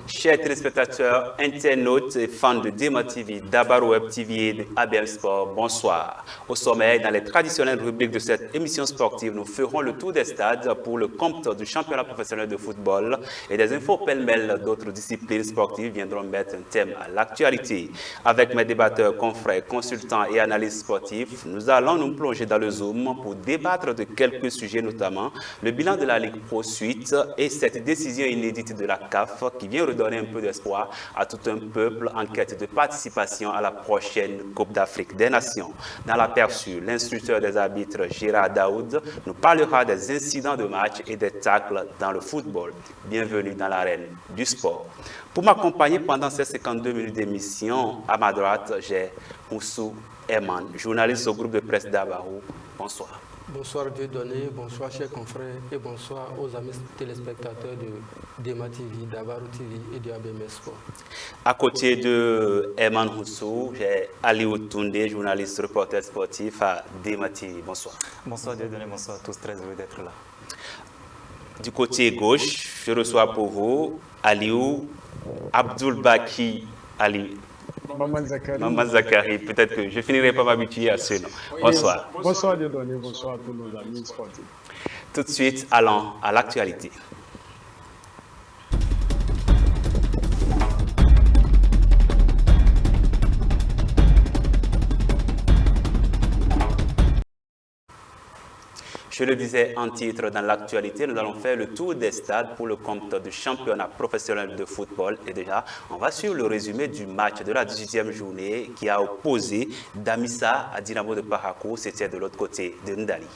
Chers téléspectateurs, internautes et fans de Dema TV, Dabar Web TV et de ABM Sport, bonsoir. Au sommet, dans les traditionnelles rubriques de cette émission sportive, nous ferons le tour des stades pour le compte du championnat professionnel de football et des infos pêle-mêle d'autres disciplines sportives viendront mettre un thème à l'actualité. Avec mes débatteurs, confrères, consultants et analystes sportifs, nous allons nous plonger dans le Zoom pour débattre de quelques sujets, notamment le bilan de la Ligue Pro Suite et cette décision inédite de la CAF qui vient redonner un peu d'espoir à tout un peuple en quête de participation à la prochaine Coupe d'Afrique des Nations. Dans l'aperçu, l'instructeur des arbitres Gérard Daoud nous parlera des incidents de match et des tacles dans le football. Bienvenue dans l'arène du sport. Pour m'accompagner pendant ces 52 minutes d'émission, à ma droite, j'ai Moussou Eman, journaliste au groupe de presse d'Abarou. Bonsoir. Bonsoir Dieudonné, bonsoir chers confrères et bonsoir aux amis téléspectateurs de Dema TV, Dabarou TV et de ABM Sport. À côté de Eman Moussou, j'ai Aliou Toundé, journaliste reporter sportif à Dema TV. Bonsoir. Bonsoir Dieudonné, bonsoir à tous, très heureux d'être là. Du côté gauche, je reçois pour vous Aliou Abdul Baki Ali. Maman Zakari, peut-être que je finirai par m'habituer à ce nom. Bonsoir. Bonsoir Dieudonné, bonsoir à tous nos amis sportifs. Tout de suite, allons à l'actualité. Je le disais en titre dans l'actualité, nous allons faire le tour des stades pour le compte du championnat professionnel de football. Et déjà, on va suivre le résumé du match de la 18e journée qui a opposé Damissa à Dynamo de Parakou. C'était de l'autre côté de Ndali.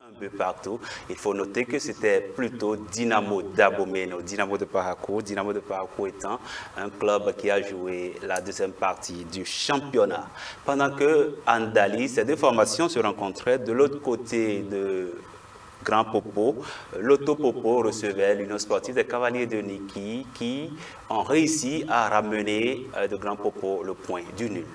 Un peu partout. Il faut noter que c'était plutôt Dynamo d'Abomey, Dynamo de Parakou. Dynamo de Parakou étant un club qui a joué la deuxième partie du championnat. Pendant que Andali, ces deux formations se rencontraient de l'autre côté de Grand Popo. L'Auto Popo recevait l'Union sportive des Cavaliers de Niki qui ont réussi à ramener de Grand Popo le point du nul.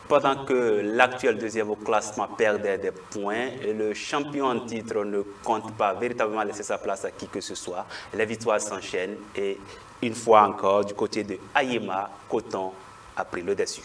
Pendant que l'actuel deuxième au classement perdait des points, et le champion en titre ne compte pas véritablement laisser sa place à qui que ce soit. Les victoires s'enchaînent et une fois encore, du côté de Ayema, Coton a pris le dessus.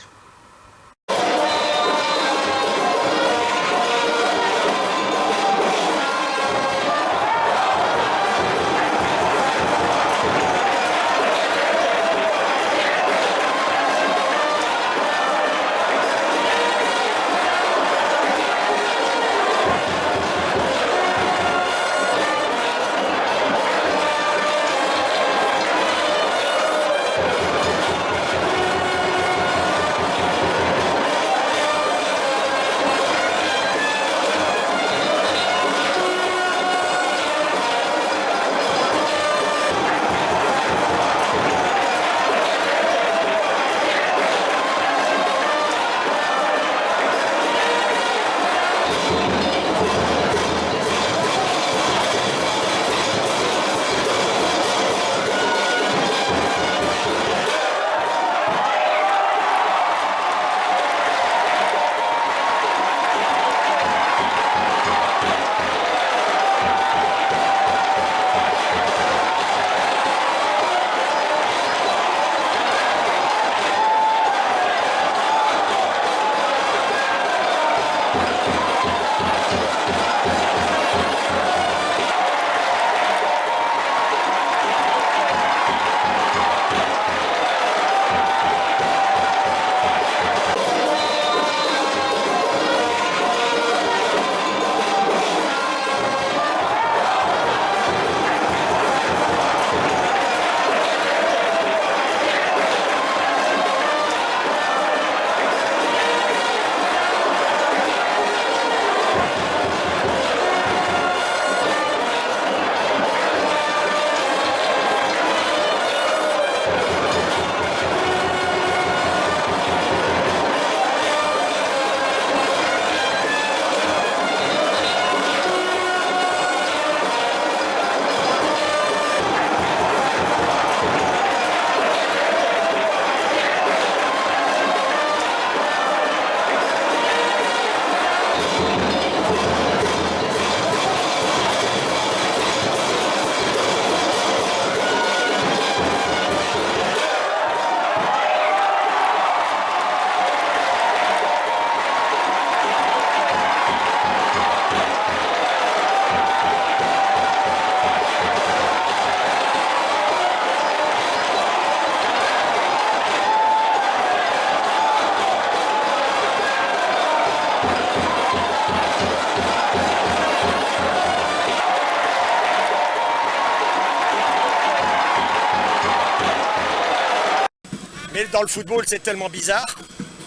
le football, c'est tellement bizarre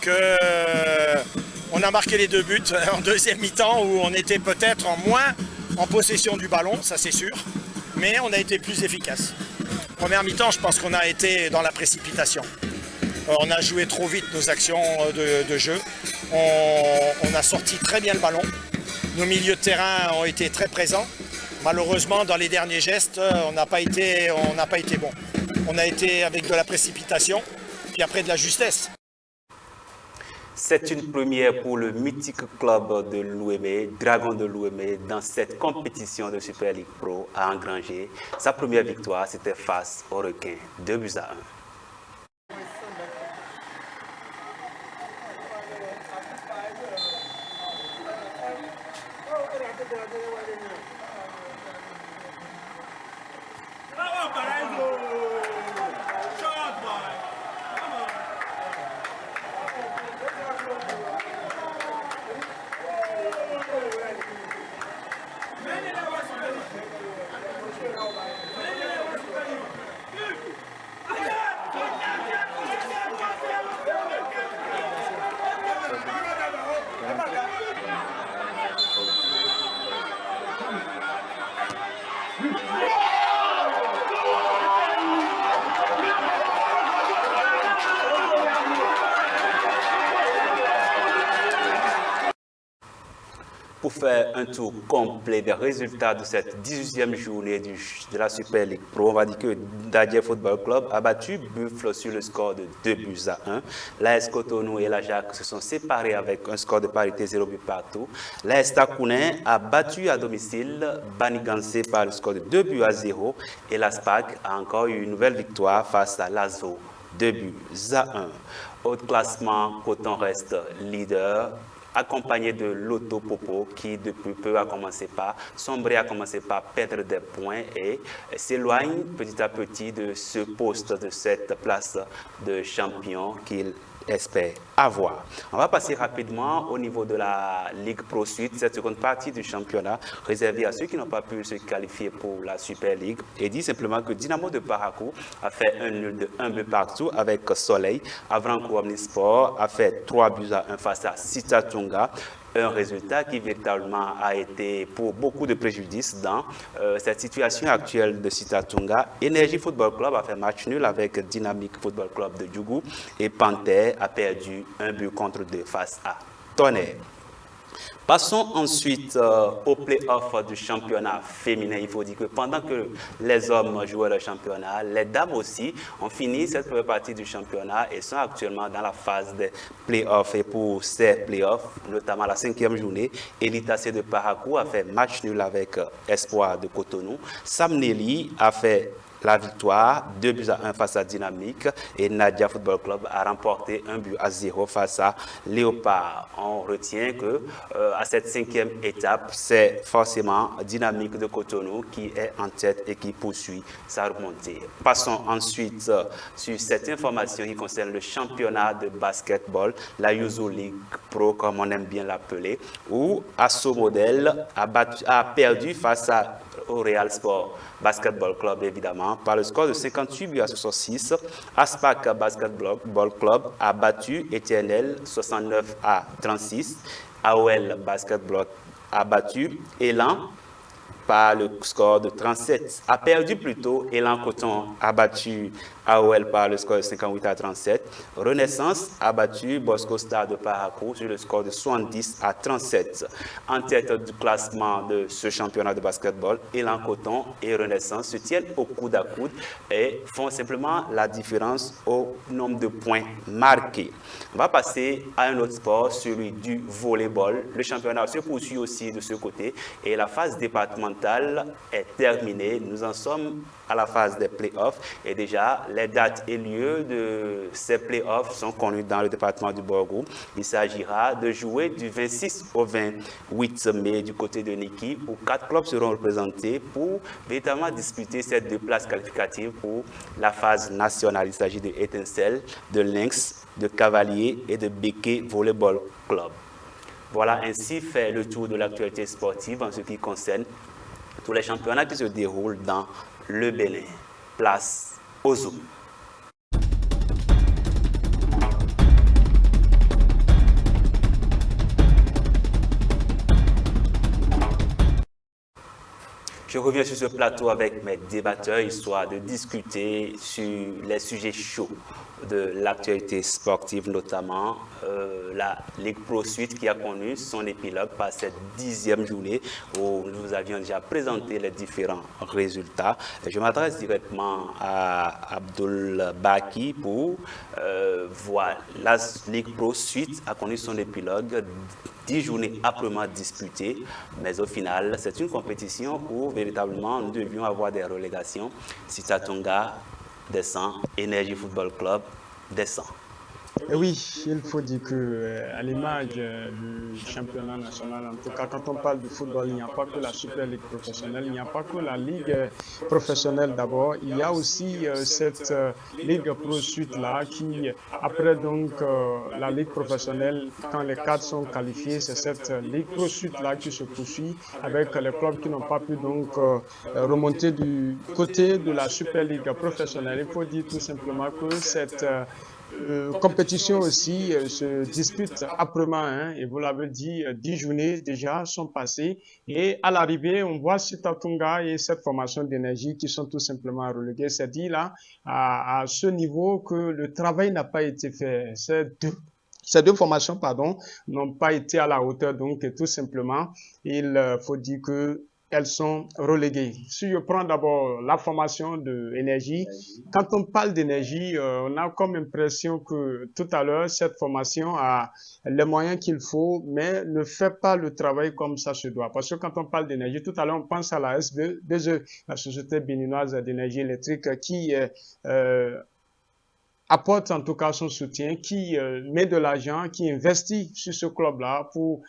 que on a marqué les 2 buts en deuxième mi-temps où on était peut-être en moins en possession du ballon, ça c'est sûr, mais on a été plus efficace. Première mi-temps, je pense qu'on a été dans la précipitation. On a joué trop vite nos actions de jeu. On a sorti très bien le ballon. Nos milieux de terrain ont été très présents. Malheureusement, dans les derniers gestes, on n'a pas été bon. On a été avec de la précipitation, puis après de la justesse. C'est une première pour le mythique club de l'Ouémé, Dragon de l'Ouémé, dans cette compétition de Super League Pro à engranger. Sa première victoire, c'était face aux Requins, 2-1. Pour faire un tour complet des résultats de cette 18e journée de la Super League Pro, on va dire que Dadje Football Club a battu Buffle sur le score de 2-1. L'AS Cotonou et l'Ajax se sont séparés avec un score de parité 0 but partout. L'AS Takounen a battu à domicile Banigansé par le score de 2-0 et la SPAC a encore eu une nouvelle victoire face à l'ASO, 2-1. Au classement, Coton reste leader, accompagné de Lotto Popo qui depuis peu a commencé par sombrer, a commencé par perdre des points et s'éloigne petit à petit de ce poste, de cette place de champion qu'il espère avoir. On va passer rapidement au niveau de la Ligue Pro Suite, cette seconde partie du championnat réservée à ceux qui n'ont pas pu se qualifier pour la Super League, et dit simplement que Dynamo de Parakou a fait un nul de 1 but partout avec Soleil. Avranco Omnisport a fait 3-1 face à Sitatunga. Un résultat qui véritablement a été pour beaucoup de préjudice dans cette situation actuelle de Sitatunga. Énergie Football Club a fait match nul avec Dynamique Football Club de Djougou et Panther a perdu 1 but contre 2 face à Tonnerre. Passons ensuite au play-off du championnat féminin. Il faut dire que pendant que les hommes jouaient le championnat, les dames aussi ont fini cette première partie du championnat et sont actuellement dans la phase des play-offs. Et pour ces play-offs, notamment la 5e journée, Elita C de Parakou a fait match nul avec Espoir de Cotonou. Samneli a fait la victoire, 2-1 face à Dynamique, et Nadia Football Club a remporté 1-0 face à Léopard. On retient que à cette 5e étape, c'est forcément Dynamique de Cotonou qui est en tête et qui poursuit sa remontée. Passons ensuite sur cette information qui concerne le championnat de basketball, la Yuzu League Pro, comme on aime bien l'appeler, où Asso Model a perdu face au Real Sport Basketball Club, évidemment, par le score de 58-66. Aspac Basketball Club a battu Éternel 69-36. AOL Basketball a battu Élan par le score de 37. A perdu plutôt, Élan Coton a battu AOL par le score de 58-37. Renaissance a battu Bosco Star de Parakou sur le score de 70-37. En tête du classement de ce championnat de basketball, Élan Coton et Renaissance se tiennent au coude à coude et font simplement la différence au nombre de points marqués. On va passer à un autre sport, celui du volleyball. Le championnat se poursuit aussi de ce côté et la phase départementale est terminée. Nous en sommes à la phase des playoffs et déjà les dates et lieux de ces playoffs sont connus dans le département du Borgou. Il s'agira de jouer du 26 au 28 mai du côté de Niki où 4 clubs seront représentés pour véritablement disputer ces 2 places qualificatives pour la phase nationale. Il s'agit de Étincelle, de Lynx, de Cavalier et de Béquet Volleyball Club. Voilà ainsi fait le tour de l'actualité sportive en ce qui concerne tous les championnats qui se déroulent dans le Bénin. Place au Zoom. Je reviens sur ce plateau avec mes débatteurs, histoire de discuter sur les sujets chauds de l'actualité sportive, notamment la Ligue Pro Suite qui a connu son épilogue par cette 10e journée où nous avions déjà présenté les différents résultats. Je m'adresse directement à Abdul Baki pour voir la Ligue Pro Suite a connu son épilogue. 10 journées âprement disputées, mais au final, c'est une compétition où véritablement nous devions avoir des relégations. Sita Tonga descend, Énergie Football Club descend. Et oui, il faut dire que à l'image du championnat national, en tout cas quand on parle de football, il n'y a pas que la Super Ligue professionnelle, il n'y a pas que la Ligue professionnelle d'abord, il y a aussi cette Ligue Pro Suite là qui, après donc la Ligue professionnelle, quand les cadres sont qualifiés, c'est cette Ligue Pro Suite là qui se poursuit avec les clubs qui n'ont pas pu donc remonter du côté de la Super Ligue professionnelle. Il faut dire tout simplement que cette compétition aussi se dispute âprement, hein, et vous l'avez dit, 10 journées déjà sont passées et à l'arrivée on voit Sita Tonga et cette formation d'énergie qui sont tout simplement relégués. C'est dit là à ce niveau que le travail n'a pas été fait. Ces deux formations n'ont pas été à la hauteur, donc tout simplement il faut dire que elles sont reléguées. Si je prends d'abord la formation de énergie, quand on parle d'énergie, on a comme impression que tout à l'heure, cette formation a les moyens qu'il faut, mais ne fait pas le travail comme ça se doit. Parce que quand on parle d'énergie, tout à l'heure, on pense à la SB2E, la Société béninoise d'énergie électrique, qui apporte en tout cas son soutien, qui met de l'argent, qui investit sur ce club-là pour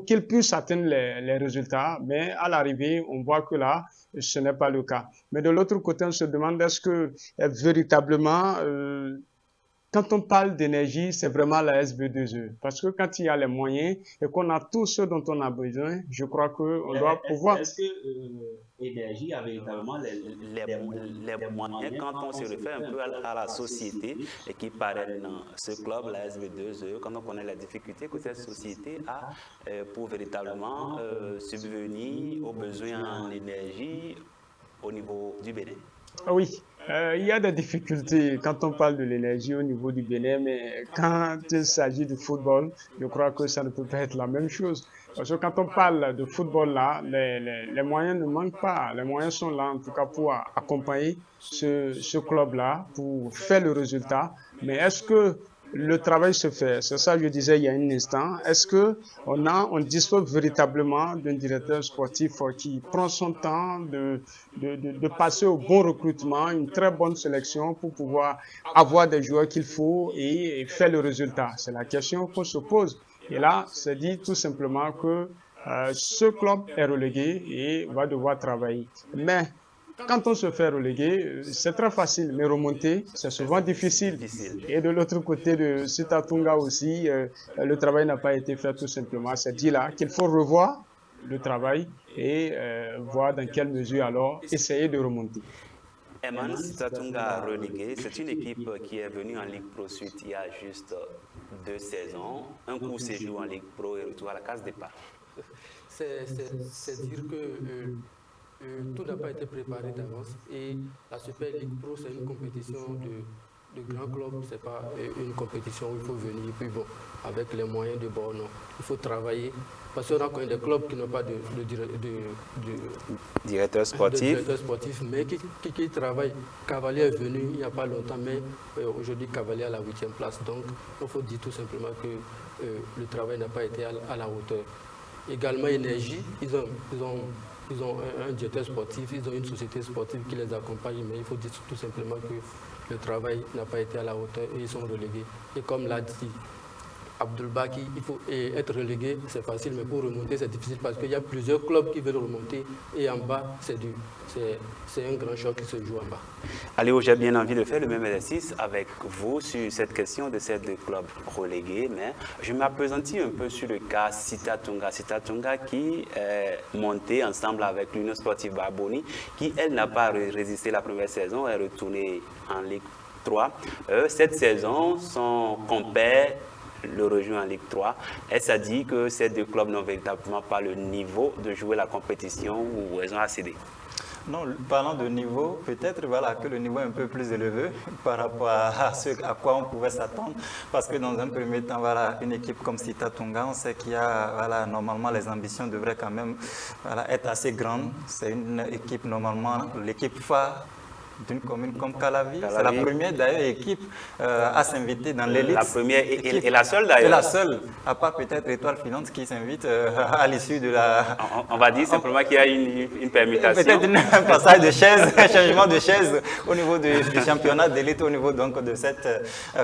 qu'il puisse atteindre les résultats, mais à l'arrivée, on voit que là, ce n'est pas le cas. Mais de l'autre côté, on se demande est-ce que véritablement, quand on parle d'énergie, c'est vraiment la SB2E. Parce que quand il y a les moyens et qu'on a tout ce dont on a besoin, je crois qu'on doit pouvoir... Est-ce que Énergie a véritablement les moyens quand on se réfère un peu à la société et qui parraine ce club, la SB2E, quand on connaît les difficultés que cette société a pour véritablement subvenir aux besoins en énergie au niveau du Bénin? Oui, il y a des difficultés quand on parle de l'énergie au niveau du Bénin, mais quand il s'agit du football, je crois que ça ne peut pas être la même chose. Parce que quand on parle de football là, les moyens ne manquent pas. Les moyens sont là en tout cas pour accompagner ce club-là, pour faire le résultat. Mais est-ce que le travail se fait? C'est ça que je disais il y a un instant. Est-ce qu'on dispose véritablement d'un directeur sportif qui prend son temps de passer au bon recrutement, une très bonne sélection pour pouvoir avoir des joueurs qu'il faut et faire le résultat? C'est la question qu'on se pose. Et là, c'est dit tout simplement que ce club est relégué et va devoir travailler. Mais quand on se fait reléguer, c'est très facile, mais remonter, c'est souvent difficile. Et de l'autre côté de Sita Tonga aussi, le travail n'a pas été fait tout simplement. C'est dit là qu'il faut revoir le travail et voir dans quelle mesure alors essayer de remonter. Eman, Sita Tonga relégué, c'est une équipe qui est venue en Ligue Pro Suite il y a juste 2 saisons. Un coup séjour en Ligue Pro et retour à la case départ. C'est dire que tout n'a pas été préparé d'avance et la Super Ligue Pro, c'est une compétition de grands clubs, c'est pas une compétition où il faut venir, puis bon, avec les moyens de bord, non. Il faut travailler, parce qu'on a quand même des clubs qui n'ont pas de directeur sportif, mais qui travaillent. Cavalier est venu il n'y a pas longtemps, mais aujourd'hui Cavalier à la 8e place, donc il faut dire tout simplement que le travail n'a pas été à la hauteur. Également Énergie, ils ont un directeur sportif, ils ont une société sportive qui les accompagne, mais il faut dire tout simplement que le travail n'a pas été à la hauteur et ils sont relégués. Et comme l'a dit Abdul Baki, il faut être relégué, c'est facile, mais pour remonter, c'est difficile parce qu'il y a plusieurs clubs qui veulent remonter et en bas, c'est un grand choc qui se joue en bas. Allez, j'ai bien envie de faire le même exercice avec vous sur cette question de ces 2 clubs relégués, mais je m'appesantis un peu sur le cas Sita Tonga. Sita Tonga qui est montée ensemble avec l'Union Sportive Barboni, qui, elle, n'a pas résisté la première saison, est retournée en Ligue 3. Cette saison, son compère le rejoint en Ligue 3. Est-ce à dire que ces deux clubs n'ont véritablement pas le niveau de jouer la compétition ou elles ont accédé? Non, parlant de niveau, peut-être voilà, que le niveau est un peu plus élevé par rapport à ce à quoi on pouvait s'attendre. Parce que dans un premier temps, voilà, une équipe comme Sita Tunga, on sait qu'il y a, voilà, normalement, les ambitions devraient quand même être assez grandes. C'est une équipe, normalement, l'équipe phare d'une commune comme Calavi. C'est la première d'ailleurs équipe à s'inviter dans l'élite. La première et la seule d'ailleurs. C'est la seule, à part peut-être Étoile Filante qui s'invite à l'issue de la... On va dire simplement qu'il y a une permutation. Peut-être un passage de chaise, un changement de chaise au niveau du championnat d'élite, au niveau donc de cette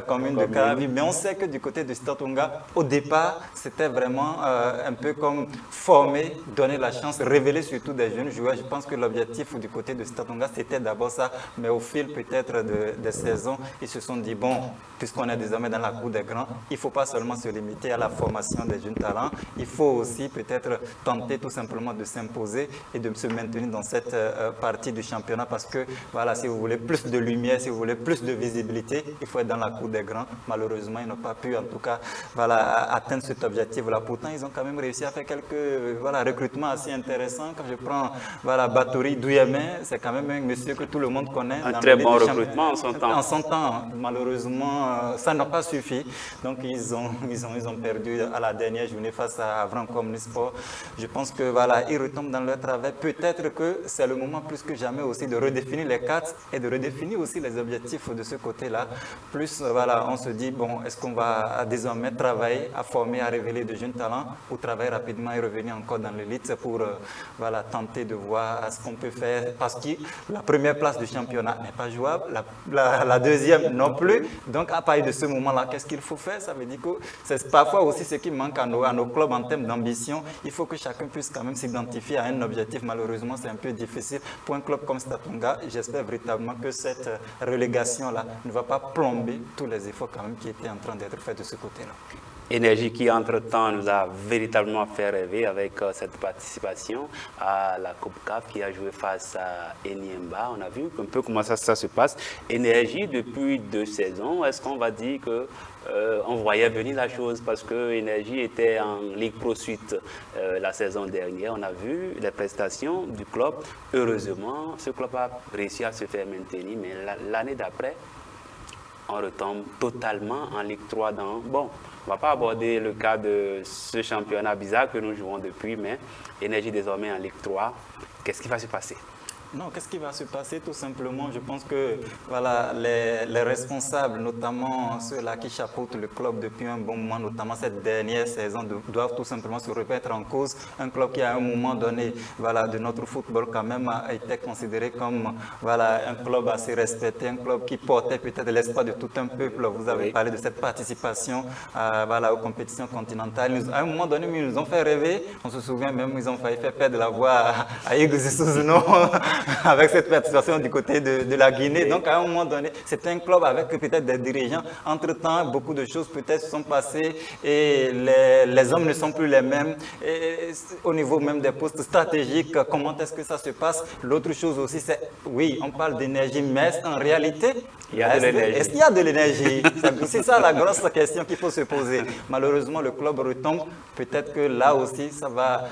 commune de Calavi. Mais on sait que du côté de Statunga, au départ, c'était vraiment un peu comme former, donner la chance, révéler surtout des jeunes joueurs. Je pense que l'objectif du côté de Statunga, c'était d'abord ça. Mais au fil peut-être des saisons, ils se sont dit, bon, puisqu'on est désormais dans la cour des grands, il ne faut pas seulement se limiter à la formation des jeunes talents, il faut aussi peut-être tenter tout simplement de s'imposer et de se maintenir dans cette partie du championnat parce que, voilà, si vous voulez plus de lumière, si vous voulez plus de visibilité, il faut être dans la cour des grands. Malheureusement, ils n'ont pas pu, en tout cas, voilà, atteindre cet objectif-là. Pourtant, ils ont quand même réussi à faire quelques recrutements assez intéressants. Quand je prends Batouri Douyamé, c'est quand même un monsieur que tout le monde connaît. Un très bon recrutement en son temps. En son temps, malheureusement, ça n'a pas suffi. Donc, ils ont perdu à la dernière journée face à Avrancom Omnisport. Je pense que voilà, ils retombent dans leur travail. Peut-être que c'est le moment plus que jamais aussi de redéfinir les cartes et de redéfinir aussi les objectifs de ce côté-là. Plus, voilà, on se dit, bon, est-ce qu'on va désormais travailler à former, à révéler de jeunes talents ou travailler rapidement et revenir encore dans l'élite pour voilà, tenter de voir ce qu'on peut faire. Parce que la première place du championnat n'est pas jouable, la deuxième non plus. Donc, à partir de ce moment-là, qu'est-ce qu'il faut faire? Ça veut dire que c'est parfois aussi ce qui manque à nos clubs en termes d'ambition. Il faut que chacun puisse quand même s'identifier à un objectif. Malheureusement, c'est un peu difficile. Pour un club comme Statunga, j'espère véritablement que cette relégation-là ne va pas plomber tous les efforts quand même qui étaient en train d'être faits de ce côté-là. Énergie qui, entre-temps, nous a véritablement fait rêver avec cette participation à la Coupe CAF qui a joué face à Enyimba. On a vu un peu comment ça se passe. Énergie, depuis 2 saisons, est-ce qu'on va dire que on voyait venir la chose parce que Énergie était en Ligue Pro Suite la saison dernière. On a vu les prestations du club. Heureusement, ce club a réussi à se faire maintenir, mais l'année d'après, on retombe totalement en Ligue 3 dans... Bon, on ne va pas aborder le cas de ce championnat bizarre que nous jouons depuis, mais Énergie désormais en Ligue 3. Qu'est-ce qui va se passer? Non, qu'est-ce qui va se passer? Tout simplement, je pense que voilà, les responsables, notamment ceux-là qui chapeautent le club depuis un bon moment, notamment cette dernière saison, doivent tout simplement se remettre en cause. Un club qui, à un moment donné, voilà, de notre football, quand même, a été considéré comme voilà, un club assez respecté, un club qui portait peut-être l'espoir de tout un peuple. Vous avez parlé de cette participation voilà, aux compétitions continentales. À un moment donné, ils nous ont fait rêver. On se souvient même, ils ont failli faire perdre la voix à Igor Souzouno. Avec cette participation du côté de la Guinée. Donc, à un moment donné, c'est un club avec peut-être des dirigeants. Entre-temps, beaucoup de choses peut-être sont passées et les hommes ne sont plus les mêmes. Et au niveau même des postes stratégiques, comment est-ce que ça se passe? L'autre chose aussi, c'est, oui, on parle d'énergie, mais en réalité, est-ce qu'il y a de l'énergie? C'est ça la grosse question qu'il faut se poser. Malheureusement, le club retombe. Peut-être que là aussi, ça va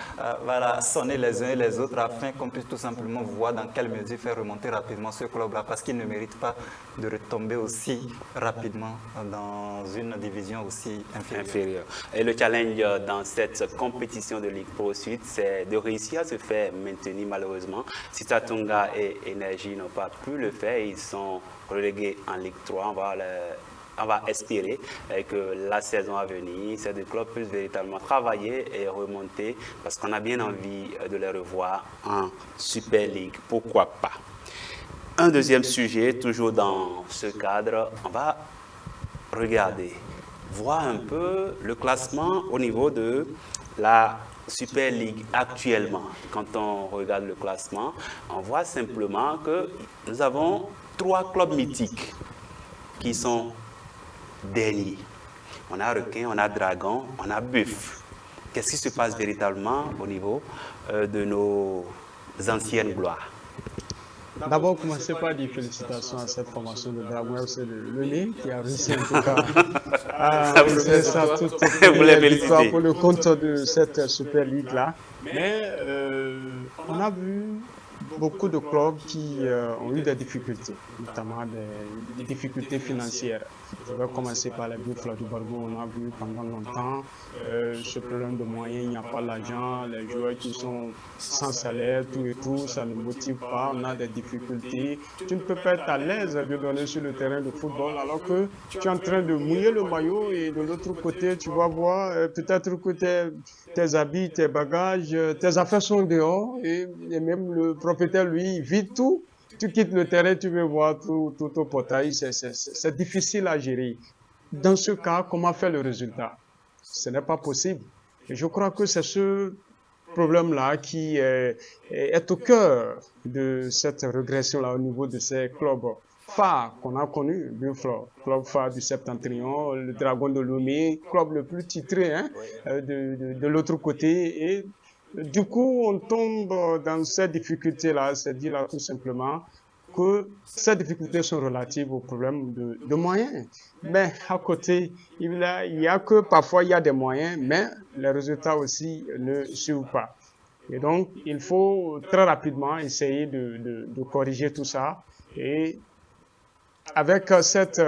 voilà, sonner les uns et les autres afin qu'on puisse tout simplement voir dans quelle mesure faire remonter rapidement ce club-là, parce qu'il ne mérite pas de retomber aussi rapidement dans une division aussi inférieure. Et le challenge dans cette compétition de Ligue Pro Suite, c'est de réussir à se faire maintenir malheureusement. Sita Tunga et Énergie n'ont pas pu le faire, ils sont relégués en Ligue 3. On va espérer que la saison à venir, ces deux clubs puissent véritablement travailler et remonter parce qu'on a bien envie de les revoir en Super League. Pourquoi pas? Un deuxième sujet, toujours dans ce cadre, on va regarder, voir un peu le classement au niveau de la Super League actuellement. Quand on regarde le classement, on voit simplement que nous avons 3 clubs mythiques qui sont derniers. On a Requin, on a Dragon, on a Buff. Qu'est-ce qui se passe véritablement au niveau de nos anciennes gloires? Non, qu'est-ce qui va se passer? Tout simplement, je pense que voilà, les responsables, notamment ceux-là qui chapeautent le club depuis un bon moment, notamment cette dernière saison, doivent tout simplement se remettre en cause. Un club qui, à un moment donné, voilà, de notre football, quand même, a été considéré comme voilà, un club qui portait peut-être l'espoir de tout un peuple. Vous avez parlé de cette participation voilà, aux compétitions continentales. Ils ont un moment donné, peut-être que là aussi, ça va voilà, sonner les uns et les autres afin qu'on puisse tout simplement voir dans quelle mesure faire remonter rapidement ce club-là, parce qu'il ne mérite pas de retomber aussi rapidement tous ces efforts quand même qui étaient en train d'être faits de ce côté-là. D'abord, commencez par dire félicitations à cette formation de Dragon FC de Lomé qui a réussi en tout cas à réaliser sa toute première victoire pour le compte de cette Super League-là. Mais on a vu beaucoup de clubs qui ont eu des difficultés, notamment des difficultés financières. Je vais commencer par les Buffles du Borgo. On a vu pendant longtemps ce problème de moyens, il n'y a pas l'argent, les joueurs qui sont sans salaire, tout et tout, ça ne motive pas, on a des difficultés. Tu ne peux pas être à l'aise de donner sur le terrain de football alors que tu es en train de mouiller le maillot et de l'autre côté, tu vas voir peut-être que tes habits, tes bagages, tes affaires sont dehors et même le propriétaire, lui, vide tout. Tu quittes le terrain, tu veux voir tout au portail, c'est difficile à gérer. Dans ce cas, comment faire le résultat? Ce n'est pas possible. Et je crois que c'est ce problème-là qui est au cœur de cette régression-là au niveau de ces clubs phares qu'on a connus. Buffle, club phare du Septentrion, le Dragon de Lomé, club le plus titré de l'autre côté. Et du coup, on tombe dans cette difficulté-là, c'est dire là tout simplement que ces difficultés sont relatives au problème de moyens. Mais à côté, il y a que parfois il y a des moyens, mais les résultats aussi ne suivent pas. Et donc, il faut très rapidement essayer de corriger tout ça. Et avec cette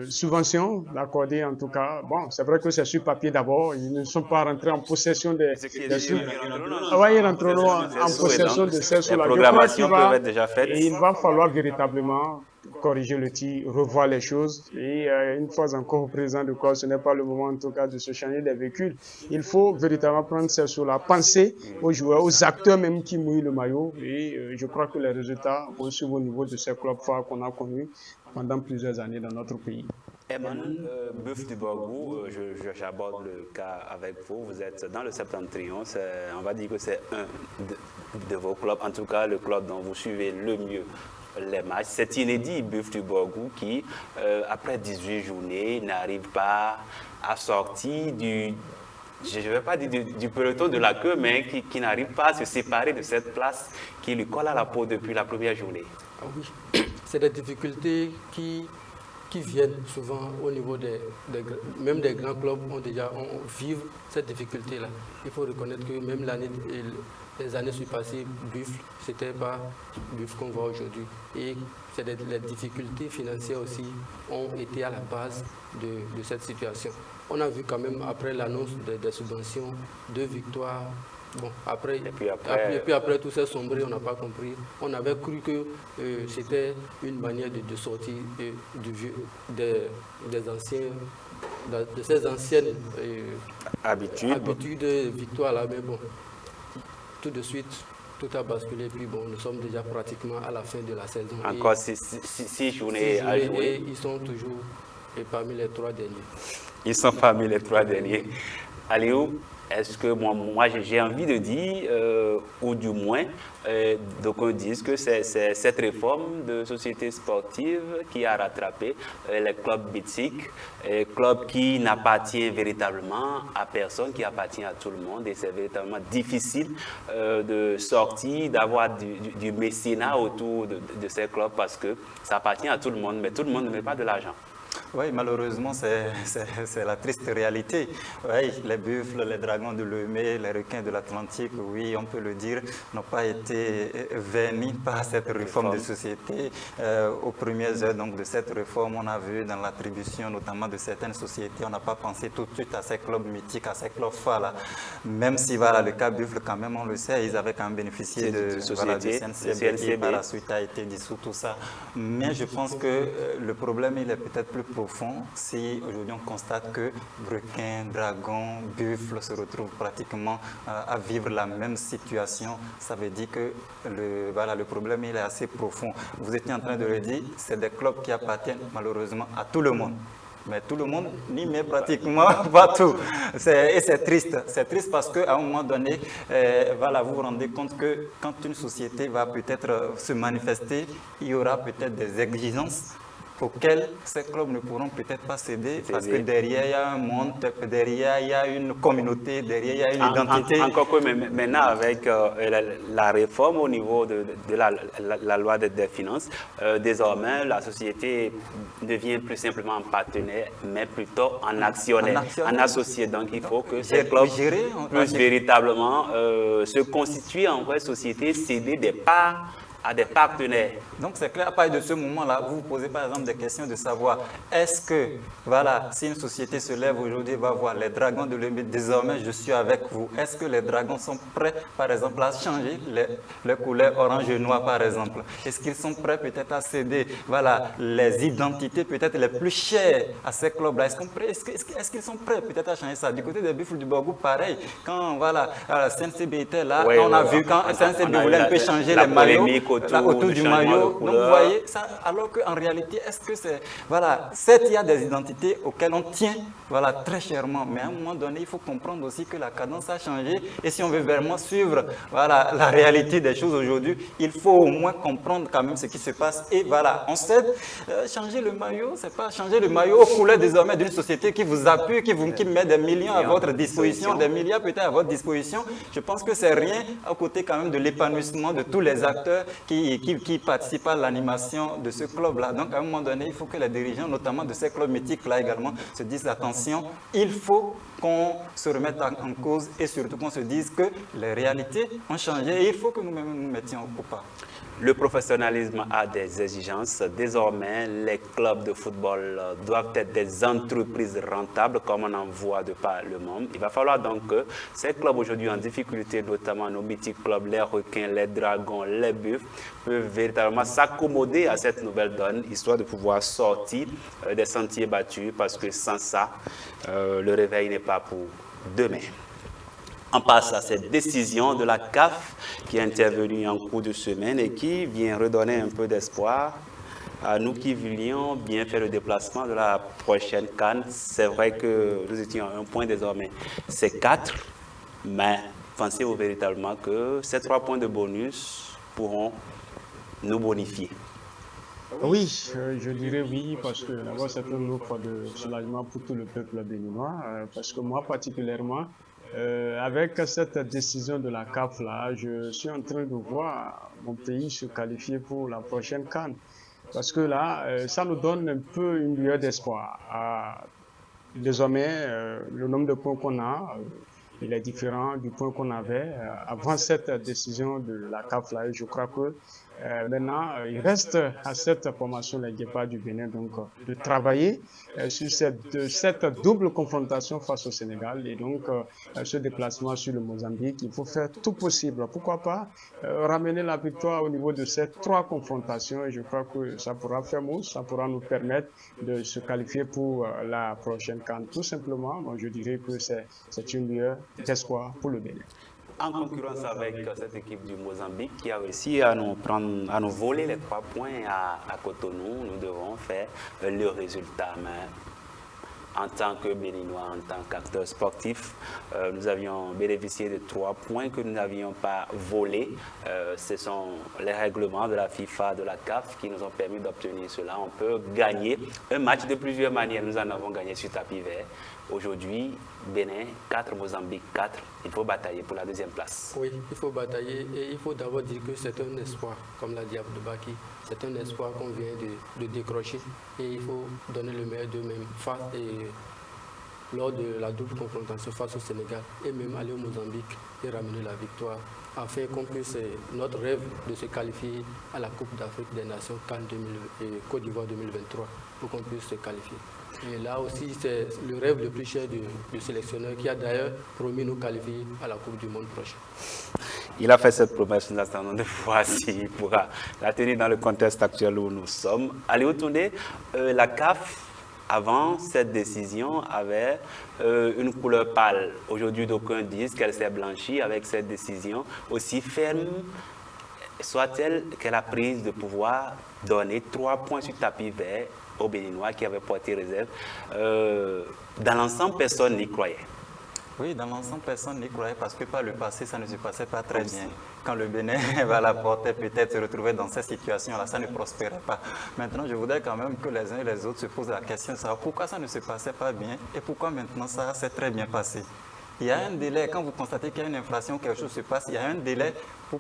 subvention accordée en tout cas, bon, c'est vrai que c'est sur papier d'abord, ils ne sont pas rentrés en possession des sous. Ils rentreront en possession de ces sous-là. Les programmations peuvent être déjà faites. Et il va falloir véritablement corriger le tir, revoir les choses. Et une fois encore au président de corps, ce n'est pas le moment en tout cas de se changer des véhicules. Il faut véritablement prendre ces sous-là, penser aux joueurs, aux acteurs même qui mouillent le maillot. Et je crois que les résultats vont suivre au niveau de ces clubs forts qu'on a connus pendant plusieurs années dans notre pays. Emmanuel Buffle du Borgo, j'aborde le cas avec vous. Vous êtes dans le Septentrion. On va dire que c'est un de vos clubs, en tout cas le club dont vous suivez le mieux les matchs. C'est inédit, Buffle du Borgo, qui, après 18 journées, n'arrive pas à sortir je ne vais pas dire du peloton de la queue, mais qui n'arrive pas à se séparer de cette place qui lui colle à la peau depuis la première journée. Ah oui, c'est des difficultés qui viennent souvent au niveau même des grands clubs vivent cette difficulté-là. Il faut reconnaître que même les années surpassées, Buffle, c'était pas Buffle qu'on voit aujourd'hui. Et les difficultés financières aussi ont été à la base de cette situation. On a vu quand même après l'annonce des subventions, 2 victoires. Bon, après, et puis après tout s'est sombré, on n'a pas compris. On avait cru que c'était une manière de sortir de ces anciennes habitudes victoires-là. Mais bon, tout de suite, tout a basculé. Puis bon, nous sommes déjà pratiquement à la fin de la saison. Encore 6 journées à jouer. Et ils sont toujours parmi les 3 derniers. Ils sont parmi les 3 derniers. Aliou, est-ce que moi j'ai envie de dire, ou du moins, d'aucuns disent que c'est cette réforme de société sportive qui a rattrapé les clubs mythiques, clubs qui n'appartiennent véritablement à personne, qui appartient à tout le monde, et c'est véritablement difficile de sortir, d'avoir du mécénat autour de ces clubs parce que ça appartient à tout le monde, mais tout le monde ne met pas de l'argent. Oui, malheureusement, c'est la triste réalité. Oui, les buffles, les dragons de Lomé, les requins de l'Atlantique, oui, on peut le dire, n'ont pas été vernis par cette réforme de société. Aux premières heures donc, de cette réforme, on a vu dans l'attribution notamment de certaines sociétés, on n'a pas pensé tout de suite à ces clubs mythiques, à ces clubs phares. Même si voilà, le cas buffle, quand même, on le sait, ils avaient quand même bénéficié de CNCB qui par la suite a été dissous, tout ça. Mais je pense que le problème, il est peut-être plus profond si aujourd'hui on constate que requins, dragons, buffles se retrouvent pratiquement à vivre la même situation. Ça veut dire que le problème il est assez profond. Vous étiez en train de le dire, c'est des clubs qui appartiennent malheureusement à tout le monde. Mais tout le monde n'y met pratiquement pas tout. Et c'est triste. C'est triste parce qu'à un moment donné, vous vous rendez compte que quand une société va peut-être se manifester, il y aura peut-être des exigences auxquels ces clubs ne pourront peut-être pas céder parce que derrière il y a un monde, derrière il y a une communauté, derrière il y a une identité. Encore que maintenant avec la réforme au niveau de la loi des finances, désormais la société ne devient plus simplement un partenaire mais plutôt un actionnaire, un associé. Donc il faut que ces clubs puissent véritablement se constituer en vraie société, céder des parts à des partenaires. Donc c'est clair, à partir de ce moment-là, vous vous posez par exemple des questions de savoir, est-ce que, voilà, si une société se lève aujourd'hui, va voir les Dragons de l'Olympique, désormais je suis avec vous, est-ce que les Dragons sont prêts, par exemple, à changer les couleurs orange et noir, par exemple? Est-ce qu'ils sont prêts peut-être à céder, voilà, les identités peut-être les plus chères à ces clubs-là? Est-ce qu'ils sont prêts peut-être à changer ça? Du côté des Buffles du Borgou, pareil, quand, voilà, CNCB était là, on a vu quand CNCB voulait un peu changer les maillots, autour du maillot. Donc vous voyez, ça, alors qu'en réalité, est-ce que c'est... Voilà, certes, il y a des identités auxquelles on tient, voilà, très chèrement, mais à un moment donné, il faut comprendre aussi que la cadence a changé. Et si on veut vraiment suivre, voilà, la réalité des choses aujourd'hui, il faut au moins comprendre quand même ce qui se passe. Et voilà, on sait, changer le maillot, c'est pas changer le maillot aux couleurs désormais d'une société qui vous appuie, qui met des millions à votre disposition, des milliards peut-être à votre disposition. Je pense que c'est rien à côté quand même de l'épanouissement de tous les acteurs qui participent à l'animation de ce club-là. Donc, à un moment donné, il faut que les dirigeants, notamment de ces clubs mythiques-là également, se disent attention, il faut qu'on se remette en cause et surtout qu'on se dise que les réalités ont changé et il faut que nous-mêmes nous mettions au pas. Le professionnalisme a des exigences. Désormais, les clubs de football doivent être des entreprises rentables, comme on en voit de par le monde. Il va falloir donc que ces clubs aujourd'hui en difficulté, notamment nos mythiques clubs, les Requins, les Dragons, les Buffles, peuvent véritablement s'accommoder à cette nouvelle donne, histoire de pouvoir sortir des sentiers battus, parce que sans ça, le réveil n'est pas pour demain. On passe à cette décision de la CAF qui est intervenue en cours de semaine et qui vient redonner un peu d'espoir à nous qui voulions bien faire le déplacement de la prochaine CAN. C'est vrai que nous étions à un point désormais, c'est 4, mais pensez-vous véritablement que ces 3 points de bonus pourront nous bonifier? Oui, je dirais oui, parce que d'abord c'est une offre de soulagement pour tout le peuple béninois, parce que moi particulièrement, avec cette décision de la CAF là, je suis en train de voir mon pays se qualifier pour la prochaine CAN. Parce que là, ça nous donne un peu une lueur d'espoir. Désormais, le nombre de points qu'on a, il est différent du point qu'on avait avant cette décision de la CAF là. Et je crois que maintenant, il reste à cette formation, les Guépards du Bénin, donc de travailler sur cette double confrontation face au Sénégal et donc ce déplacement sur le Mozambique. Il faut faire tout possible. Pourquoi pas ramener la victoire au niveau de ces 3 confrontations et je crois que ça pourra faire mousse, ça pourra nous permettre de se qualifier pour la prochaine CAN. Tout simplement, moi, je dirais que c'est une lueur d'espoir pour le Bénin. En concurrence avec cette équipe du Mozambique qui a réussi à nous voler les 3 points à Cotonou, nous devons faire le résultat. Mais en tant que Béninois, en tant qu'acteur sportif, nous avions bénéficié de 3 points que nous n'avions pas volés. Ce sont les règlements de la FIFA, de la CAF qui nous ont permis d'obtenir cela. On peut gagner un match de plusieurs manières. Nous en avons gagné sur tapis vert. Aujourd'hui, Bénin 4, Mozambique 4. Il faut batailler pour la 2e place. Oui, il faut batailler et il faut d'abord dire que c'est un espoir, comme l'a dit Abdoubaki. C'est un espoir qu'on vient de décrocher et il faut donner le meilleur d'eux-mêmes lors de la double confrontation face au Sénégal et même aller au Mozambique et ramener la victoire afin qu'on puisse, notre rêve de se qualifier à la Coupe d'Afrique des Nations CAN et Côte d'Ivoire 2023 pour qu'on puisse se qualifier. Et là aussi, c'est le rêve le plus cher du sélectionneur qui a d'ailleurs promis nous qualifier à la Coupe du Monde prochaine. Il a fait cette promesse, nous attendons de voir s'il pourra la tenir dans le contexte actuel où nous sommes. Allez, retourner, la CAF, avant cette décision, avait une couleur pâle. Aujourd'hui, d'aucuns disent qu'elle s'est blanchie avec cette décision, aussi ferme soit-elle qu'elle a prise de pouvoir donner 3 points sur tapis vert aux Béninois qui avaient porté réserve. Dans l'ensemble, personne n'y croyait. Oui, dans l'ensemble, personne n'y croyait parce que par le passé, ça ne se passait pas très bien. Quand le Bénin va la porter, peut-être se retrouver dans cette situation-là, ça ne prospérait pas. Maintenant, je voudrais quand même que les uns et les autres se posent la question de savoir pourquoi ça ne se passait pas bien et pourquoi maintenant ça s'est très bien passé. Il y a un délai, quand vous constatez qu'il y a une infraction, quelque chose se passe, il y a un délai pour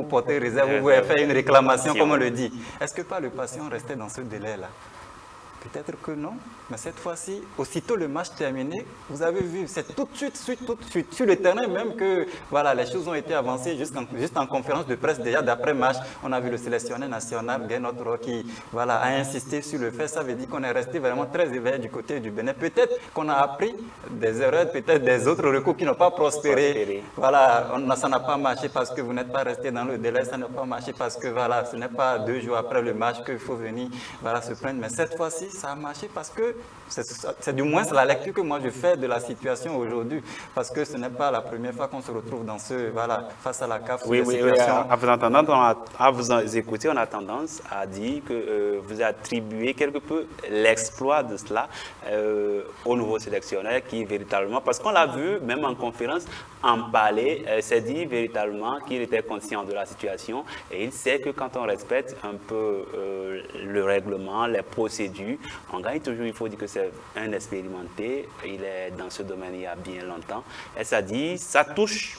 porter réserve, vous pouvez faire une réclamation, comme on le dit. Est-ce que par le passé, on restait dans ce délai-là? Peut-être que non, mais cette fois-ci, aussitôt le match terminé, vous avez vu, c'est tout de suite, sur le terrain même que voilà, les choses ont été avancées juste en conférence de presse déjà d'après-match. On a vu le sélectionneur national, Guénotro, qui voilà, a insisté sur le fait. Ça veut dire qu'on est resté vraiment très éveillé du côté du Bénin. Peut-être qu'on a appris des erreurs, peut-être des autres recours qui n'ont pas prospéré. Voilà, ça n'a pas marché parce que vous n'êtes pas resté dans le délai, ça n'a pas marché parce que voilà, ce n'est pas 2 jours après le match qu'il faut venir voilà, se plaindre. Mais cette fois-ci, ça a marché parce que c'est du moins la lecture que moi je fais de la situation aujourd'hui, parce que ce n'est pas la première fois qu'on se retrouve dans face à la CAF. Oui, à vous écouter, on a tendance à dire que vous attribuez quelque peu l'exploit de cela au nouveau sélectionneur qui véritablement, parce qu'on l'a vu même en conférence, en parler, s'est dit véritablement qu'il était conscient de la situation et il sait que quand on respecte un peu le règlement, les procédures, on gagne toujours. Il faut dire que c'est un expérimenté, il est dans ce domaine il y a bien longtemps et ça dit, sa touche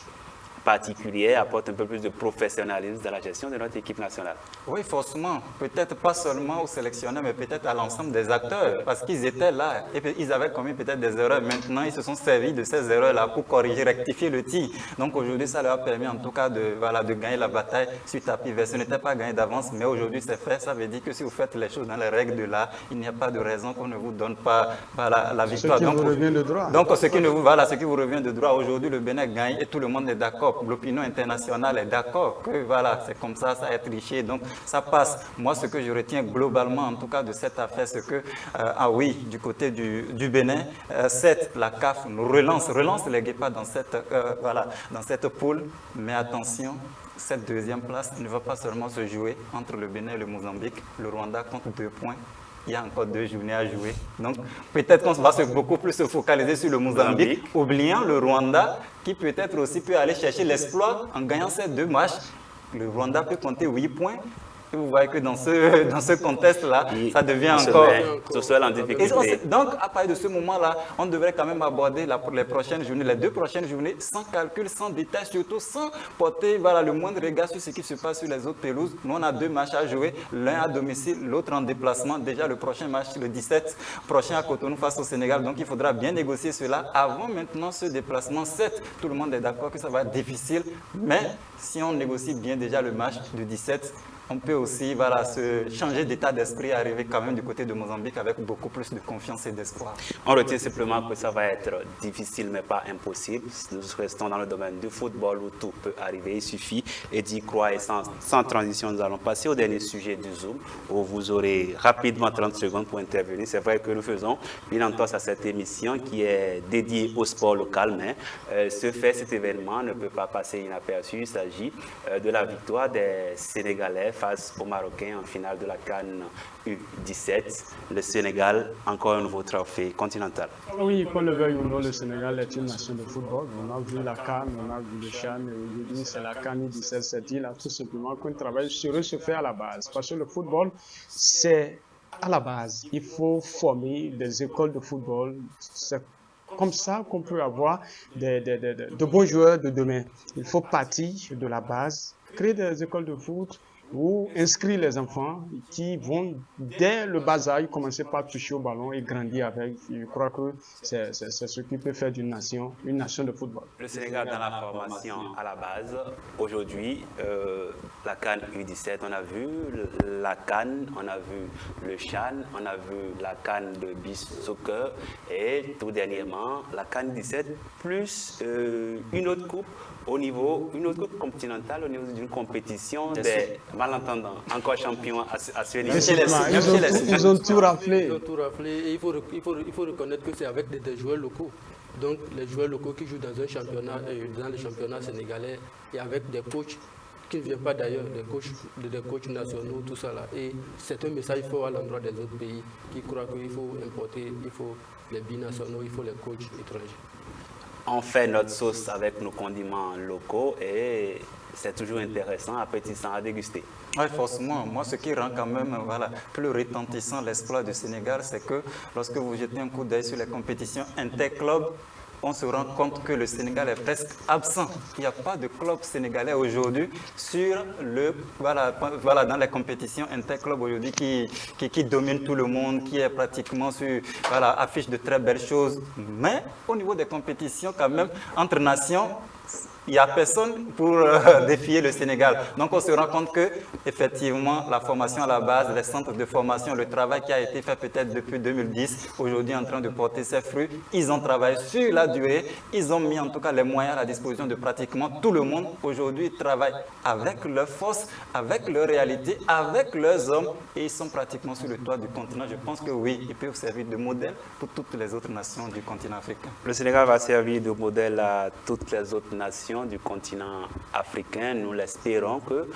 particulière apporte un peu plus de professionnalisme dans la gestion de notre équipe nationale. Oui, forcément. Peut-être pas seulement aux sélectionneurs, mais peut-être à l'ensemble des acteurs, parce qu'ils étaient là et ils avaient commis peut-être des erreurs. Maintenant, ils se sont servis de ces erreurs-là pour corriger, rectifier le tir. Donc aujourd'hui, ça leur a permis en tout cas de gagner la bataille sur tapis vert. Ce n'était pas gagné d'avance, mais aujourd'hui c'est fait. Ça veut dire que si vous faites les choses dans les règles de l'art, il n'y a pas de raison qu'on ne vous donne pas la victoire. Ce qui vous revient de droit. Donc ce qui vous revient de droit. Aujourd'hui, le Bénin gagne et tout le monde est d'accord. L'opinion internationale est d'accord que voilà, c'est comme ça, ça a été triché, donc ça passe. Moi, ce que je retiens globalement, en tout cas, de cette affaire, c'est que, oui, du côté du Bénin, certes, la CAF nous relance les Guépards dans cette poule, mais attention, cette deuxième place ne va pas seulement se jouer entre le Bénin et le Mozambique. Le Rwanda compte 2 points. Il y a encore 2 journées à jouer. Donc, peut-être qu'on va beaucoup plus se focaliser sur le Mozambique, oubliant le Rwanda, qui peut-être aussi peut aller chercher l'exploit en gagnant ces 2 matchs. Le Rwanda peut compter 8 points. Et vous voyez que dans ce contexte-là, ça devient encore... en difficulté. Donc, à partir de ce moment-là, on devrait quand même aborder les prochaines journées, les 2 prochaines journées, sans calcul, sans détail, surtout sans porter le moindre regard sur ce qui se passe sur les autres pelouses. Nous, on a 2 matchs à jouer, l'un à domicile, l'autre en déplacement. Déjà, le prochain match, le 17 prochain à Cotonou face au Sénégal. Donc, il faudra bien négocier cela avant maintenant ce déplacement. Certes, tout le monde est d'accord que ça va être difficile, mais si on négocie bien déjà le match du 17, on peut aussi se changer d'état d'esprit et arriver quand même du côté de Mozambique avec beaucoup plus de confiance et d'espoir. On retient simplement que ça va être difficile mais pas impossible. Nous restons dans le domaine du football où tout peut arriver. Il suffit et d'y croire. Et sans transition, nous allons passer au dernier sujet du Zoom où vous aurez rapidement 30 secondes pour intervenir. C'est vrai que nous faisons une entorse à cette émission qui est dédiée au sport local, mais cet événement ne peut pas passer inaperçu. Il s'agit de la victoire des Sénégalais face aux Marocains en finale de la CAN U17. Le Sénégal, encore un nouveau trophée continental. Oui, qu'on le veuille ou non, le Sénégal est une nation de football. On a vu la CAN, on a vu le CHAN, et aujourd'hui c'est la CAN U17. C'est-à-dire là, tout simplement qu'un travail sérieux se fait à la base. Parce que le football, c'est à la base. Il faut former des écoles de football. C'est comme ça qu'on peut avoir de bons joueurs de demain. Il faut partir de la base, créer des écoles de foot, ou inscrire les enfants qui vont, dès le bas âge, commencer par toucher au ballon et grandir avec. Je crois que c'est ce qui peut faire d'une nation une nation de football. Le Sénégal dans la formation à la base. Aujourd'hui, la CAN U17, on a vu la CAN, on a vu le CHAN, on a vu la CAN de beach soccer et tout dernièrement, la CAN U17 plus une autre coupe continentale au niveau d'une compétition des malentendants, encore champions à ce niveau. Ils ont tout raflé. Ils ont tout raflé et il faut reconnaître que c'est avec des joueurs locaux. Donc les joueurs locaux qui jouent dans un championnat, dans le championnat sénégalais et avec des coachs qui ne viennent pas d'ailleurs, des coachs nationaux, tout ça là. Et c'est un message fort à l'endroit des autres pays qui croient qu'il faut importer, il faut les binationaux, il faut les coachs étrangers. On fait notre sauce avec nos condiments locaux et c'est toujours intéressant, appétissant à déguster. Oui, forcément. Moi, ce qui rend quand même plus retentissant l'exploit du Sénégal, c'est que lorsque vous jetez un coup d'œil sur les compétitions interclubs, on se rend compte que le Sénégal est presque absent. Il n'y a pas de club sénégalais aujourd'hui sur dans les compétitions interclubs aujourd'hui qui domine tout le monde, qui est pratiquement sur, affiche de très belles choses. Mais au niveau des compétitions, quand même, entre nations, il n'y a personne pour défier le Sénégal. Donc on se rend compte que effectivement la formation à la base, les centres de formation, le travail qui a été fait peut-être depuis 2010, aujourd'hui en train de porter ses fruits, ils ont travaillé sur la durée, ils ont mis en tout cas les moyens à la disposition de pratiquement tout le monde. Aujourd'hui ils travaillent avec leurs forces, avec leurs réalités, avec leurs hommes et ils sont pratiquement sur le toit du continent. Je pense que oui, ils peuvent servir de modèle pour toutes les autres nations du continent africain. Le Sénégal va servir de modèle à toutes les autres nations du continent africain. Nous l'espérons que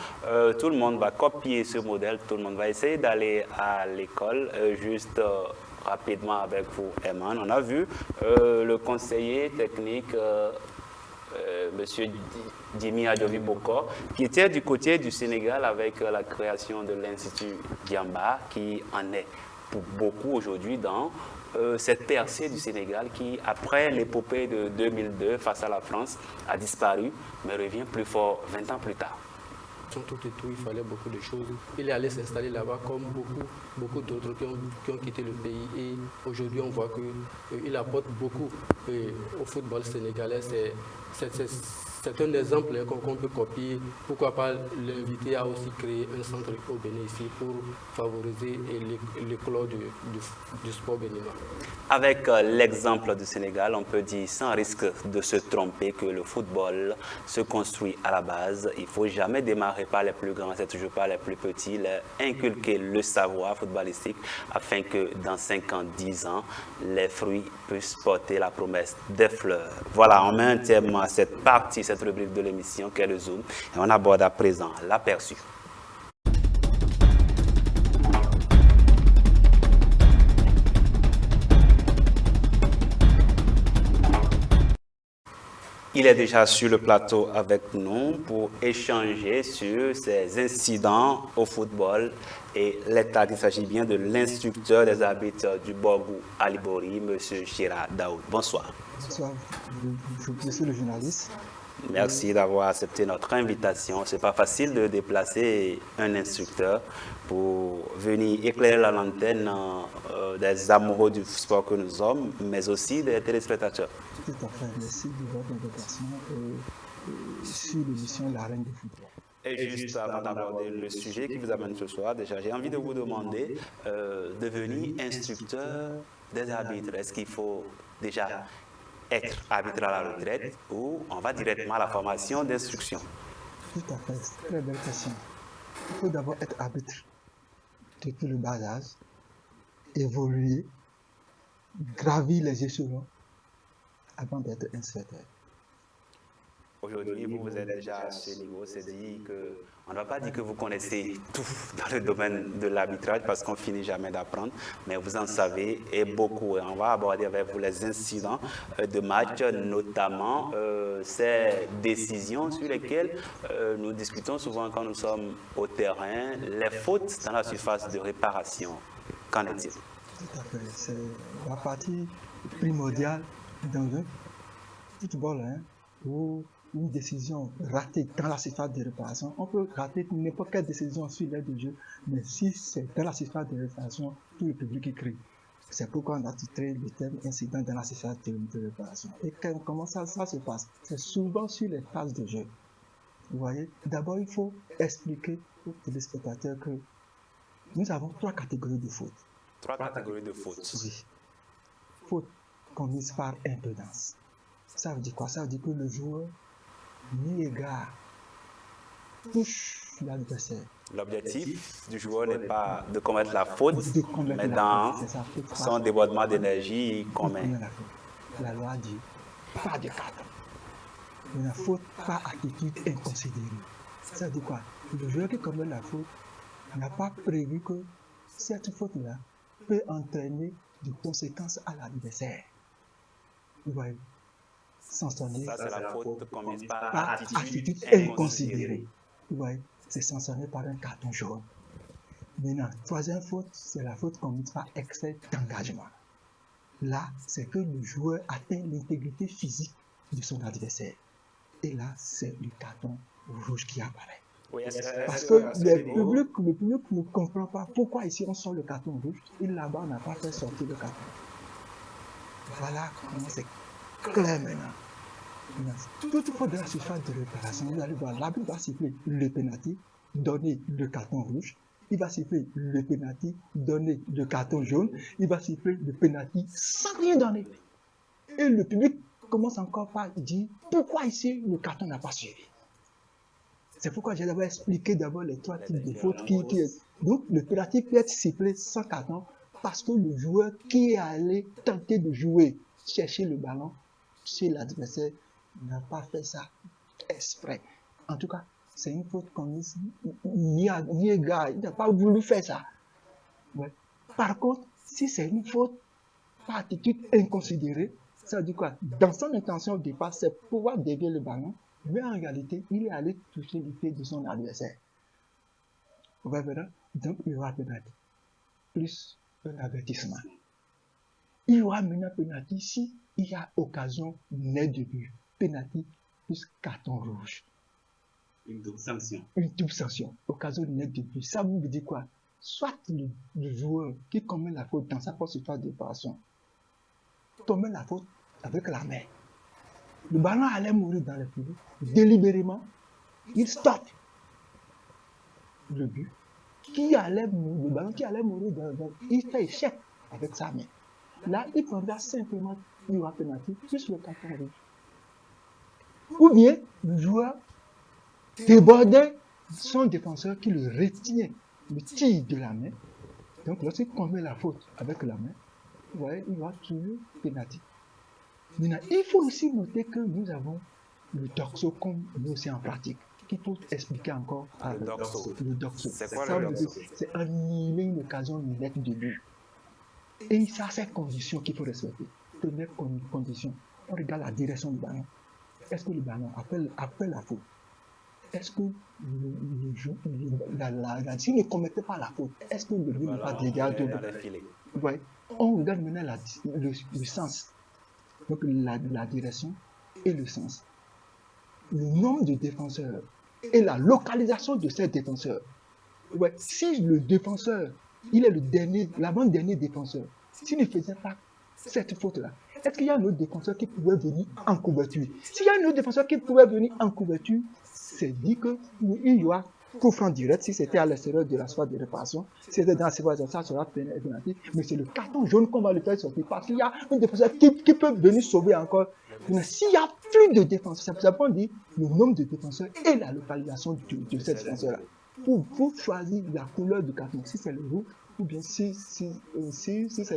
tout le monde va copier ce modèle, tout le monde va essayer d'aller à l'école. Juste rapidement avec vous, Eman, on a vu le conseiller technique Monsieur Jimmy Adjovi Bokor, qui était du côté du Sénégal avec la création de l'Institut Diamba, qui en est pour beaucoup aujourd'hui dans cette percée du Sénégal qui, après l'épopée de 2002 face à la France, a disparu, mais revient plus fort 20 ans plus tard. Tout et tout, il fallait beaucoup de choses. Il est allé s'installer là-bas comme beaucoup d'autres qui ont quitté le pays. Et aujourd'hui, on voit qu'il apporte beaucoup au football sénégalais. C'est un exemple qu'on peut copier. Pourquoi pas l'inviter à aussi créer un centre au Bénin ici pour favoriser l'éclat du sport béninois. Avec l'exemple du Sénégal, on peut dire sans risque de se tromper que le football se construit à la base. Il ne faut jamais démarrer par les plus grands, c'est toujours par les plus petits. Inculquer le savoir footballistique afin que dans 5 ans, 10 ans, les fruits puissent porter la promesse des fleurs. Voilà, on met un terme à cette partie, cette rubrique de l'émission qu'est le Zoom. Et on aborde à présent l'aperçu. Il est déjà sur le plateau avec nous pour échanger sur ces incidents au football et l'état. Il s'agit bien de l'instructeur des arbitres du Borgou Alibori, M. Chira Daoud. Bonsoir. Bonsoir, je suis le journaliste. Merci d'avoir accepté notre invitation. Ce n'est pas facile de déplacer un instructeur pour venir éclairer la lanterne des amoureux du sport que nous sommes, mais aussi des téléspectateurs. Tout à fait. Merci de votre invitation sur l'émission La Reine du football. Et juste avant d'aborder le sujet qui vous amène ce soir, déjà, j'ai envie de vous demander de devenir instructeur des arbitres. Est-ce qu'il faut déjà être arbitre à la retraite ou on va directement à la formation d'instruction? Tout à fait, c'est une très belle question. Il faut d'abord être arbitre depuis le bas âge, évoluer, gravir les échelons avant d'être instructeur. Aujourd'hui, vous êtes déjà à ce niveau, c'est dit que on ne va pas dire que vous connaissez tout dans le domaine de l'arbitrage parce qu'on finit jamais d'apprendre, mais vous en savez et beaucoup. Et on va aborder avec vous les incidents de match, notamment ces décisions sur lesquelles nous discutons souvent quand nous sommes au terrain, les fautes dans la surface de réparation. Qu'en est-il? Tout à fait, c'est la partie primordiale dans le football, où une décision ratée dans la surface de réparation, on peut rater n'importe quelle décision sur l'aide de jeu, mais si c'est dans la surface de réparation, tout le public crie. C'est pourquoi on a titré le terme incident dans la surface de réparation. Et comment ça se passe? C'est souvent sur les phases de jeu. Vous voyez, d'abord il faut expliquer aux téléspectateurs que nous avons 3 catégories de fautes. 3 catégories de fautes. Oui. Faute commise par imprudence. Ça veut dire quoi? Ça veut dire que le joueur ni égard touche l'adversaire. L'objectif du joueur n'est pas de commettre la faute, mais dans son débordement d'énergie, il commet. La loi dit pas de cadre. La faute par attitude inconsidérée. Ça veut dire quoi? Le joueur qui commet la faute n'a pas prévu que cette faute-là peut entraîner des conséquences à l'adversaire. Vous voyez? sanctionné Ça, c'est la faute commise par par attitude attitude inconsidérée. inconsidérée. Vous voyez, c'est sanctionné par un carton jaune. Maintenant, troisième faute, c'est la faute commise par excès d'engagement. Là, c'est que le joueur atteint l'intégrité physique de son adversaire. Et là, c'est le carton rouge qui apparaît. Oui, Parce que le public ne comprend pas pourquoi ici on sort le carton rouge et là-bas on n'a pas fait sortir le carton. Voilà comment c'est clair maintenant. Toute faute de la surface de réparation, vous allez voir, l'arbitre va siffler le penalty, donner le carton rouge, il va siffler le penalty, donner le carton jaune, il va siffler le penalty sans rien donner. Et le public commence encore par dire pourquoi ici le carton n'a pas suivi. C'est pourquoi j'ai d'abord expliqué les trois types de fautes qui est. Donc le penalty peut être sifflé sans carton parce que le joueur qui est allé tenter de jouer, chercher le ballon chez l'adversaire n'a pas fait ça exprès. En tout cas, c'est une faute commise ni gars, il n'a pas voulu faire ça. Ouais. Par contre, si c'est une faute par attitude inconsidérée, ça veut dire quoi? Dans son intention au départ, c'est pouvoir dévier le ballon, mais en réalité, il est allé toucher les pieds de son adversaire. Vous voyez maintenant? Donc, il y aura penalty, plus un avertissement. Il y aura maintenant penalty si il y a occasion nette de but. Penalty plus carton rouge. Une double sanction. Une double sanction. Occasion nette de but. Ça vous dit quoi? Soit le joueur qui commet la faute dans sa poste de réparation commet la faute avec la main. Le ballon allait mourir dans le public. Délibérément, il stoppe le but. Le ballon qui allait mourir il fait échec avec sa main. Là, il prendra simplement il y aura penalty plus le carton rouge. Ou bien, le joueur débordait son défenseur qui le retient, le tire de la main. Donc, lorsqu'il commet la faute avec la main, vous voyez, il va toujours penalty. Maintenant, il faut aussi noter que nous avons le doxo comme nous aussi en pratique, qui peut expliquer encore Le doxo. le doxo. C'est quoi le doxo? C'est annihiler une occasion nette de but. Et ça, c'est conditions qu'il faut respecter. Première condition, on regarde la direction du ballon. Est-ce que le ballon, après la faute, est-ce que s'il ne commettait pas la faute, est-ce que le but n'est pas dégagé? Ouais. On regarde maintenant le sens. Donc la direction et le sens. Le nombre de défenseurs et la localisation de ces défenseurs. Ouais. Si le défenseur, il est l'avant-dernier défenseur, s'il ne faisait pas cette faute-là, est-ce qu'il y a un autre défenseur qui pouvait venir en couverture? S'il y a un autre défenseur qui pouvait venir en couverture, c'est dit qu'il y aura coup franc direct si c'était à l'extérieur de la surface de réparation. Si c'était dans la surface, ça sera pénalité. Mais c'est le carton jaune qu'on va le faire sortir parce qu'il y a un défenseur qui peut venir sauver encore. Mais s'il y a plus de défenseurs, ça peut dire le nombre de défenseurs et la localisation de ces défenseurs-là. Pour choisir la couleur du carton, si c'est le rouge ou bien si c'est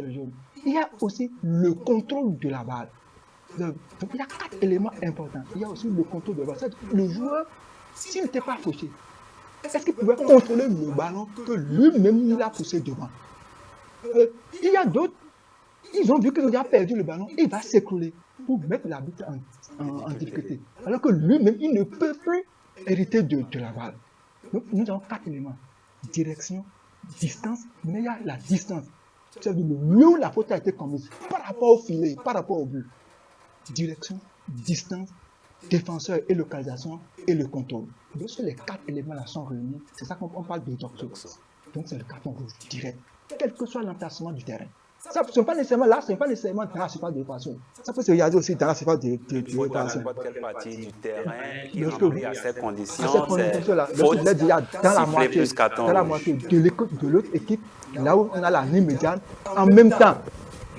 le jaune. Il y a aussi le contrôle de la balle. Donc il y a 4 éléments importants. Il y a aussi le contrôle de la balle. Le joueur, s'il n'était pas fauché, est-ce qu'il pouvait contrôler le ballon que lui-même il a poussé devant? Il y a d'autres, ils ont vu qu'il a perdu le ballon, il va s'écrouler pour mettre l'arbitre en difficulté. Alors que lui-même, il ne peut plus hériter de la balle. Donc nous avons 4 éléments. Direction, distance, mais il y a la distance. C'est-à-dire le lieu où la faute a été commise par rapport au filet, par rapport au but. Direction, distance, défenseur et localisation et le contrôle. Lorsque les 4 éléments-là sont réunis, c'est ça qu'on parle de doxo. Donc c'est le carton rouge direct, quel que soit l'emplacement du terrain. Ça ne sont pas nécessairement là, ce n'est pas nécessairement dans la surface de réparation. Ça peut se regarder aussi dans la surface de réparation. N'importe quelle partie du terrain qui Lorsque remplit à ces conditions, lorsque vous êtes déjà dans la moitié de l'autre équipe, là où on a la ligne médiane, en même temps,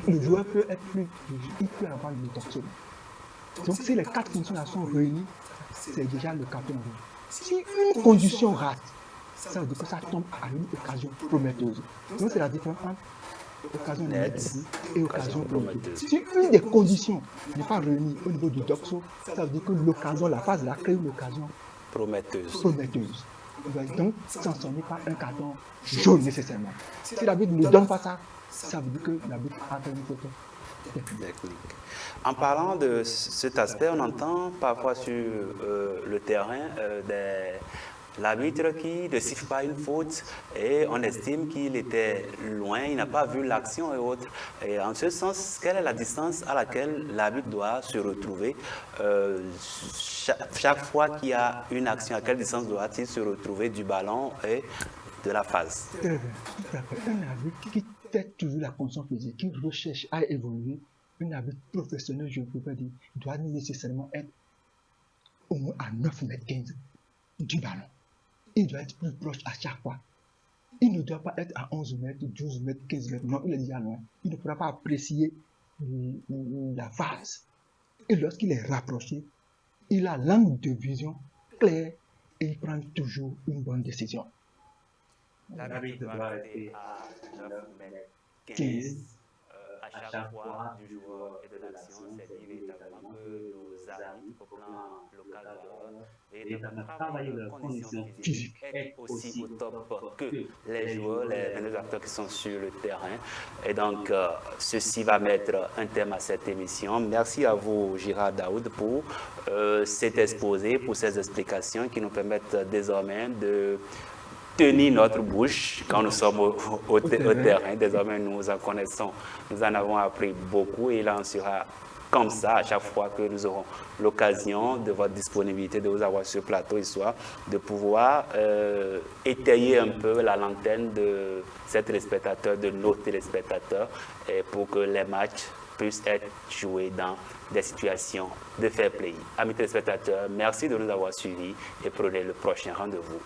le joueur peut être il peut avoir le doxo. Donc si les 4 conditions sont réunies, c'est déjà le carton rouge. Si une condition rate, ça veut dire que ça tombe à une occasion prometteuse. Donc c'est la différence entre occasion nette et occasion prometteuse. Si une des conditions n'est pas réunie au niveau du doxo, ça veut dire que l'occasion, la phase là crée une occasion prometteuse. Donc sanctionné par un carton jaune nécessairement. Si l'arbitre ne donne pas ça, ça veut dire que l'arbitre a fait une faute Technique. En parlant de cet aspect, on entend parfois sur le terrain l'arbitre qui ne siffle pas une faute et on estime qu'il était loin, il n'a pas vu l'action et autres. Et en ce sens, quelle est la distance à laquelle l'arbitre doit se retrouver chaque fois qu'il y a une action, à quelle distance doit-il se retrouver du ballon et de la phase? Un arbitre qui fait toujours la condition physique, qui recherche à évoluer, un arbitre professionnel, je ne peux pas dire, doit nécessairement être au moins à 9 mètres 15 du ballon. Il doit être plus proche à chaque fois. Il ne doit pas être à 11 mètres, 12 mètres, 15 mètres. Non, il est déjà loin. Il ne pourra pas apprécier la phase. Et lorsqu'il est rapproché, il a l'angle de vision clair et il prend toujours une bonne décision. L'arbitre doit rester à 9 mètres 15 à chaque fois du joueur et de l'action. C'est véritablement que nos amis au plan local doivent véritablement travailler leurs conditions physiques, être aussi au top que les joueurs, les 22 acteurs qui sont sur le terrain. Et donc, ceci va mettre un thème à cette émission. Merci à vous, Girard Daoud, pour cet exposé, pour ces explications qui nous permettent désormais de tenir notre bouche quand nous sommes au terrain. Désormais, nous en connaissons, nous en avons appris beaucoup et il en sera comme ça à chaque fois que nous aurons l'occasion de votre disponibilité, de vous avoir sur le plateau, histoire de pouvoir étayer un peu la lanterne de ces téléspectateurs, de nos téléspectateurs, et pour que les matchs puissent être joués dans des situations de fair play. Amis téléspectateurs, merci de nous avoir suivis et prenez le prochain rendez-vous